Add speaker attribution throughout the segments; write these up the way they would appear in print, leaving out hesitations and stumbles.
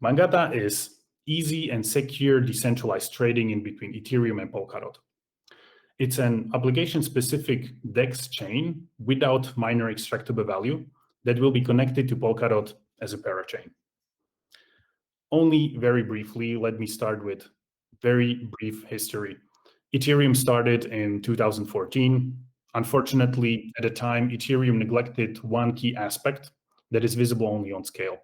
Speaker 1: Mangata is easy and secure decentralized trading in between Ethereum and Polkadot. It's an application-specific DEX chain without miner extractable value that will be connected to Polkadot as a parachain. Only very briefly, let me start with very brief history. Ethereum started in 2014. Unfortunately, at the time, Ethereum neglected one key aspect that is visible only on scale,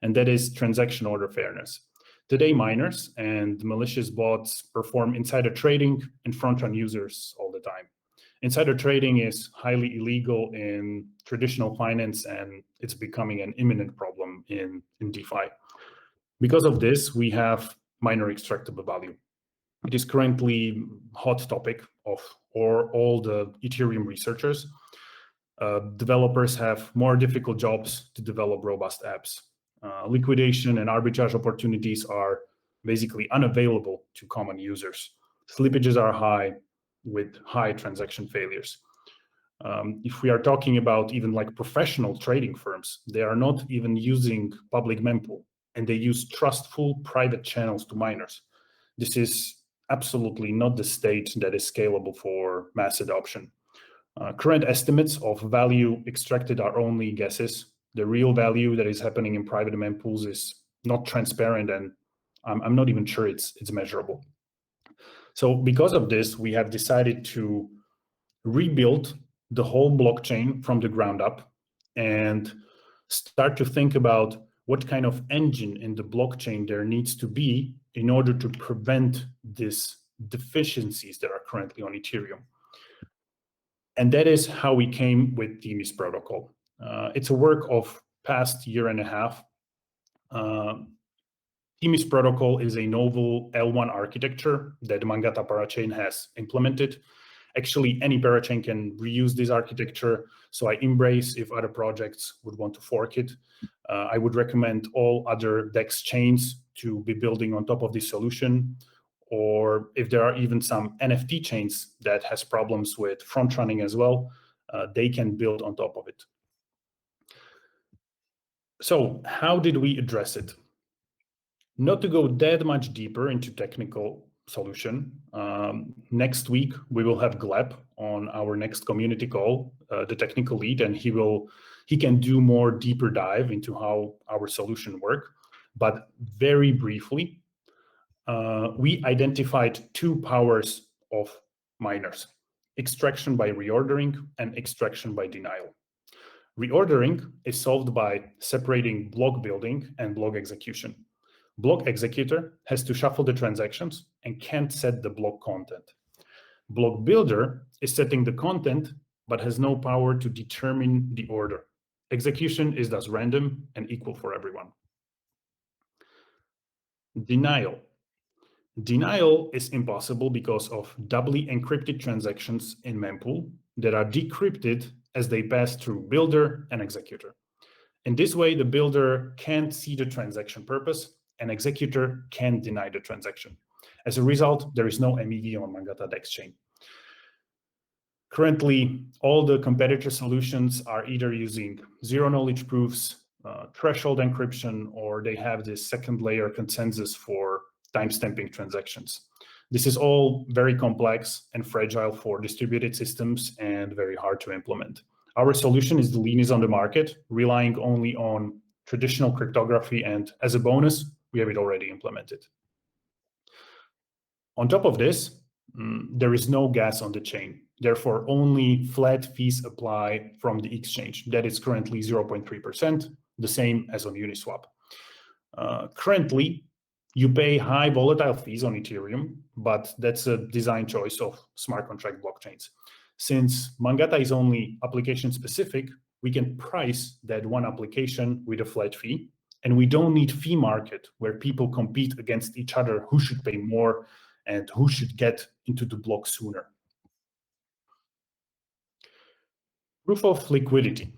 Speaker 1: and that is transaction order fairness. Today, miners and malicious bots perform insider trading and front-run users all the time. Insider trading is highly illegal in traditional finance, and it's becoming an imminent problem in DeFi. Because of this, we have miner extractable value. It is currently hot topic of all the Ethereum researchers. Developers have more difficult jobs to develop robust apps. Liquidation and arbitrage opportunities are basically unavailable to common users. Slippages are high with high transaction failures. If we are talking about even like professional trading firms, they are not even using public mempool, and they use trustful private channels to miners. This is absolutely not the state that is scalable for mass adoption. Current estimates of value extracted are only guesses. The real value that is happening in private mempools is not transparent, and I'm not even sure it's measurable. So because of this, we have decided to rebuild the whole blockchain from the ground up and start to think about what kind of engine in the blockchain there needs to be in order to prevent these deficiencies that are currently on Ethereum. And that is how we came with Themis Protocol. It's a work of past year and a half. Themis Protocol is a novel L1 architecture that Mangata parachain has implemented. Actually, any parachain can reuse this architecture, so I embrace if other projects would want to fork it. I would recommend all other DEX chains to be building on top of this solution, or if there are even some NFT chains that has problems with front running as well, they can build on top of it. So how did we address it? Not to go that much deeper into technical solution, next week we will have Gleb on our next community call, the technical lead, and he can do more deeper dive into how our solution work. But very briefly, we identified two powers of miners: extraction by reordering and extraction by denial. Reordering is solved by separating block building and block execution. Block executor has to shuffle the transactions and can't set the block content. Block builder is setting the content, but has no power to determine the order. Execution is thus random and equal for everyone. Denial. Denial is impossible because of doubly encrypted transactions in mempool that are decrypted as they pass through builder and executor. In this way, the builder can't see the transaction purpose, and executor can deny the transaction. As a result, there is no MEV on Mangata DEX chain. Currently, all the competitor solutions are either using zero-knowledge proofs, threshold encryption, or they have this second layer consensus for timestamping transactions. This is all very complex and fragile for distributed systems and very hard to implement. Our solution is the leanest on the market, relying only on traditional cryptography, and as a bonus, we have it already implemented. On top of this, there is no gas on the chain. Therefore, only flat fees apply from the exchange. That is currently 0.3%, the same as on Uniswap. Currently, you pay high volatile fees on Ethereum, but that's a design choice of smart contract blockchains. Since Mangata is only application specific, we can price that one application with a flat fee, and we don't need fee market where people compete against each other who should pay more and who should get into the block sooner. Proof of liquidity.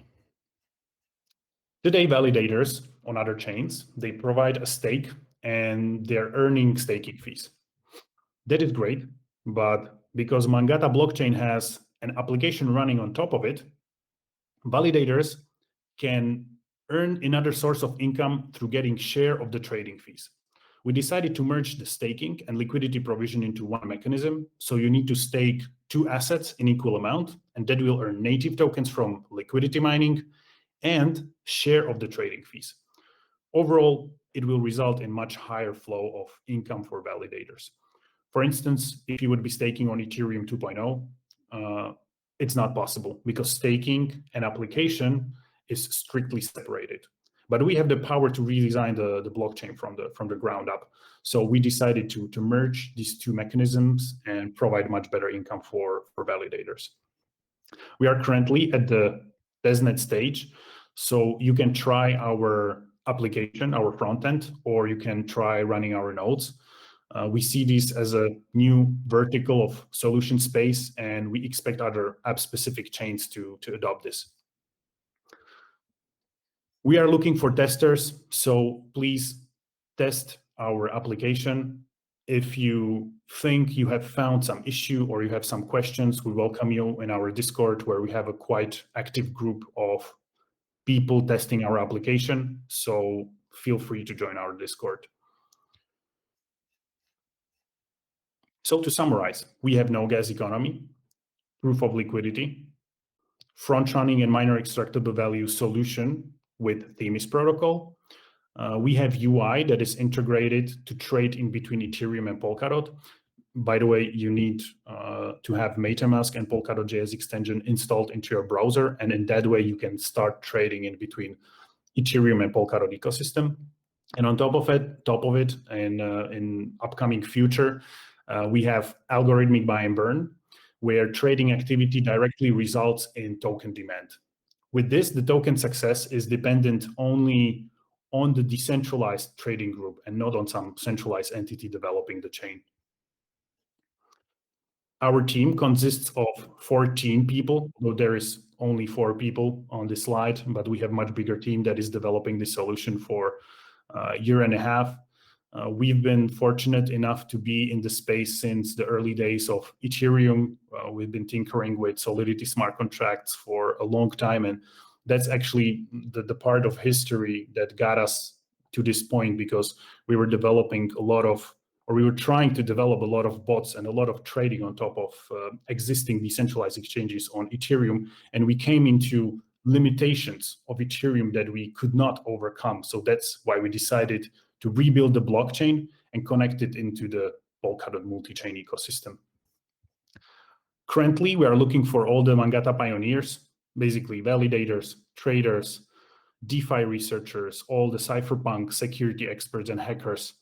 Speaker 1: Today, validators on other chains, they provide a stake and they're earning staking fees. That is great, but because Mangata blockchain has an application running on top of it, validators can earn another source of income through getting share of the trading fees. We decided to merge the staking and liquidity provision into one mechanism. So you need to stake 2 assets in equal amount, and that will earn native tokens from liquidity mining and share of the trading fees. Overall, it will result in much higher flow of income for validators. For instance, if you would be staking on Ethereum 2.0, it's not possible because staking and application is strictly separated. But we have the power to redesign the blockchain from the ground up. So we decided to merge these 2 mechanisms and provide much better income for validators. We are currently at the testnet stage, so you can try our application, our front end, or you can try running our nodes. We see this as a new vertical of solution space, and we expect other app-specific chains to adopt this. We are looking for testers, so please test our application. If you think you have found some issue or you have some questions, we welcome you in our Discord, where we have a quite active group of people testing our application. So feel free to join our Discord. So to summarize, we have no gas economy, proof of liquidity, front-running and miner extractable value solution with Themis Protocol. We have UI that is integrated to trade in between Ethereum and Polkadot. By the way, you need to have MetaMask and Polkadot.js extension installed into your browser, and in that way you can start trading in between Ethereum and Polkadot ecosystem. And on top of it, in upcoming future, we have algorithmic buy and burn, where trading activity directly results in token demand. With this, the token success is dependent only on the decentralized trading group and not on some centralized entity developing the chain. Our team consists of 14 people, though there is only 4 people on this slide, but we have a much bigger team that is developing this solution for a year and a half. We've been fortunate enough to be in the space since the early days of Ethereum. We've been tinkering with Solidity smart contracts for a long time, and that's actually the part of history that got us to this point, because we were developing we were trying to develop a lot of bots and a lot of trading on top of existing decentralized exchanges on Ethereum, and we came into limitations of Ethereum that we could not overcome. So that's why we decided to rebuild the blockchain and connect it into the Polkadot multi-chain ecosystem. Currently, we are looking for all the Mangata pioneers, basically validators, traders, DeFi researchers, all the cypherpunk security experts and hackers.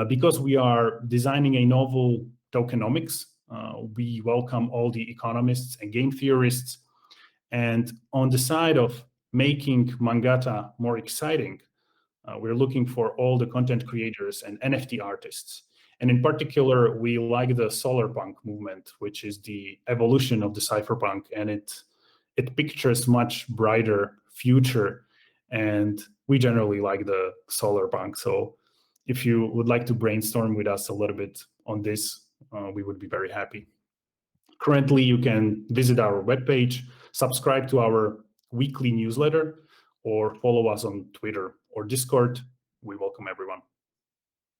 Speaker 1: Because we are designing a novel tokenomics, we welcome all the economists and game theorists. And on the side of making Mangata more exciting, we're looking for all the content creators and NFT artists. And in particular, we like the solarpunk movement, which is the evolution of the cypherpunk, and it pictures much brighter future. And we generally like the solarpunk. So if you would like to brainstorm with us a little bit on this, we would be very happy. Currently, you can visit our webpage, subscribe to our weekly newsletter, or follow us on Twitter or Discord. We welcome everyone.